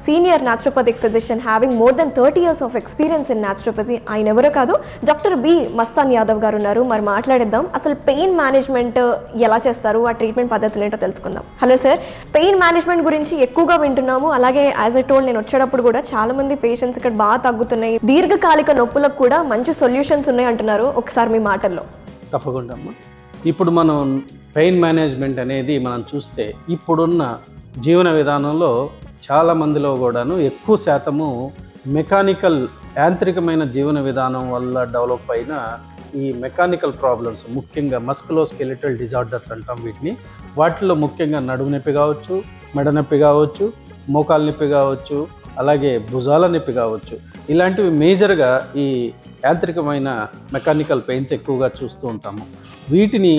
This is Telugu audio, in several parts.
Senior naturopathic physician having more than 30 years of experience in naturopathy. ఆయన ఎవరో కాదు, డాక్టర్ బి మస్తాన్ యాదవ్ గారు ఉన్నారు. మరి మాట్లాడిద్దాం, అసలు పెయిన్ మేనేజ్మెంట్ ఎలా చేస్తారు, ఆ ట్రీట్మెంట్ పద్ధతులు ఏంటో తెలుసుకుందాం. హలో సార్, పెయిన్ మేనేజ్మెంట్ గురించి ఎక్కువగా వింటున్నాము. అలాగే యాజ్ ఐ టోల్డ్, నేను వచ్చేటప్పుడు కూడా చాలా మంది పేషెంట్స్ ఇక్కడ బాగా తగ్గుతున్నాయి, దీర్ఘకాలిక నొప్పులకు కూడా మంచి సొల్యూషన్స్ ఉన్నాయి అంటున్నారు. ఒకసారి మీ మాటల్లో. తప్పకుండా అమ్మా. ఇప్పుడు మనం పెయిన్ మేనేజ్మెంట్ అనేది మనం చూస్తే ఇప్పుడున్న జీవన విధానంలో చాలా మందిలో కూడాను ఎక్కువ శాతము మెకానికల్ యాంత్రికమైన జీవన విధానం వల్ల డెవలప్ అయిన ఈ మెకానికల్ ప్రాబ్లమ్స్, ముఖ్యంగా మస్కులోస్కెలిటల్ డిజార్డర్స్ అంటాం వీటిని. వాటిలో ముఖ్యంగా నడుము నొప్పి కావచ్చు, మెడ నొప్పి కావచ్చు, మోకాలు నొప్పి కావచ్చు, అలాగే భుజాల నొప్పి కావచ్చు. ఇలాంటివి మేజర్గా ఈ యాంత్రికమైన మెకానికల్ పెయిన్స్ ఎక్కువగా చూస్తూ ఉంటాము. వీటిని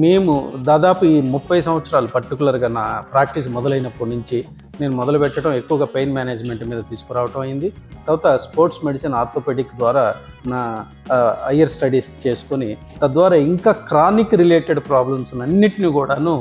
మేము దాదాపు ఈ 30 సంవత్సరాలు పర్టికులర్గా నా ప్రాక్టీస్ మొదలైనప్పటి నుంచి నేను మొదలు పెట్టడం ఎక్కువగా పెయిన్ మేనేజ్మెంట్ మీద తీసుకురావటం అయింది. తర్వాత స్పోర్ట్స్ మెడిసిన్ ఆర్థోపెడిక్ ద్వారా నా హయ్యర్ స్టడీస్ చేసుకొని తద్వారా ఇంకా క్రానిక్ రిలేటెడ్ ప్రాబ్లమ్స్ అన్నిటిని కూడాను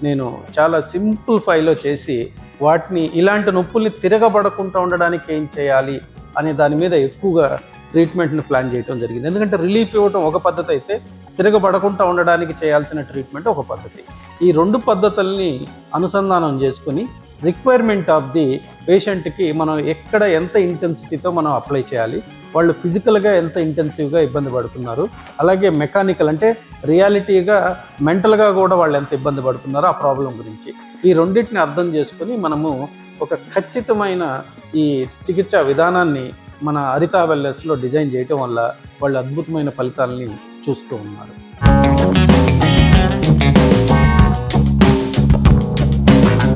నేను చాలా సింప్లిఫైలో చేసి వాటిని ఇలాంటి నొప్పుల్ని తిరగబడకుండా ఉండడానికి ఏం చేయాలి అనే దాని మీద ఎక్కువగా ట్రీట్మెంట్ని ప్లాన్ చేయడం జరిగింది. ఎందుకంటే రిలీఫ్ ఇవ్వడం ఒక పద్ధతి అయితే తిరగబడకుండా ఉండడానికి చేయాల్సిన ట్రీట్మెంట్ ఒక పద్ధతి. ఈ రెండు పద్ధతుల్ని అనుసంధానం చేసుకుని రిక్వైర్మెంట్ ఆఫ్ ది పేషెంట్కి మనం ఎక్కడ ఎంత ఇంటెన్సిటీతో మనం అప్లై చేయాలి, వాళ్ళు ఫిజికల్గా ఎంత ఇంటెన్సివ్గా ఇబ్బంది పడుతున్నారు, అలాగే మెకానికల్ అంటే రియాలిటీగా మెంటల్గా కూడా వాళ్ళు ఎంత ఇబ్బంది పడుతున్నారో ఆ ప్రాబ్లం గురించి ఈ రెండింటిని అర్థం చేసుకుని మనము ఒక ఖచ్చితమైన ఈ చికిత్సా విధానాన్ని మన హరిత వెల్నెస్లో డిజైన్ చేయటం వల్ల వాళ్ళు అద్భుతమైన ఫలితాలని చూస్తూ ఉన్నారు.